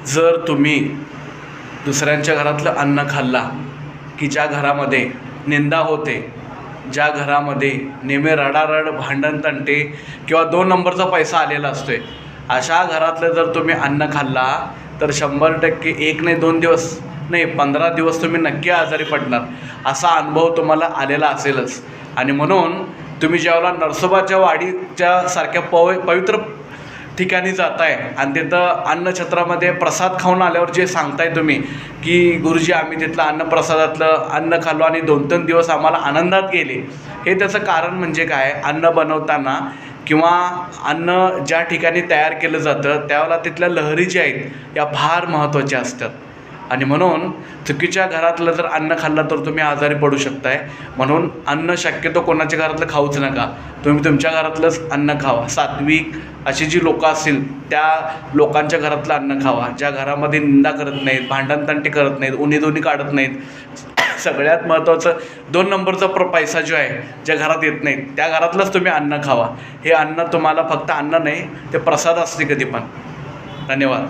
जर तुम्ही दुसऱ्यांच्या घरातलं अन्न खाल्ला की ज्या घरामध्ये निंदा होते, ज्या घरामध्ये नेहमी रडारड, भांडण तंटे किंवा 2 नंबरचा पैसा आलेला असतो आहे, अशा घरातलं जर तुम्ही अन्न खाल्ला तर 100% 1 नाही 2 दिवस नाही 15 दिवस तुम्ही नक्की आजारी पडणार. असा अनुभव तुम्हाला आलेला असेलच. आणि म्हणून तुम्ही ज्यावेळेला नरसोबाच्या वाडीच्या सारख्या पवित्र ठिकाणी जाताय आणि तिथं अन्नछत्रामध्ये प्रसाद खाऊन आल्यावर जे सांगताय तुम्ही की गुरुजी आम्ही तिथलं अन्नप्रसादातलं अन्न खाल्लो आणि 2-3 दिवस आम्हाला आनंदात गेले, हे त्याचं कारण म्हणजे काय? अन्न बनवताना किंवा अन्न ज्या ठिकाणी तयार केलं जातं त्यावेळेला तिथल्या लहरी ज्या आहेत या फार महत्त्वाच्या असतात. आणि म्हणून चुकीच्या घरातलं जर अन्न खाल्लं तर तुम्ही आजारी पडू शकताय. म्हणून अन्न शक्यतो कोणाच्या घरातलं खाऊच नका. तुम्ही तुमच्या घरातलंच अन्न खावा. सात्विक अशी जी लोकं असतील त्या लोकांच्या घरातलं अन्न खावा, ज्या घरामध्ये निंदा करत नाहीत, भांडणतंटे करत नाहीत, उणीधुणी काढत नाहीत. सगळ्यात महत्त्वाचं 2 नंबरचा पैसा जो आहे ज्या घरात येत नाहीत त्या घरातलंच तुम्ही अन्न खावा. हे अन्न तुम्हाला फक्त अन्न नाही, ते प्रसाद असते कधी पण. धन्यवाद.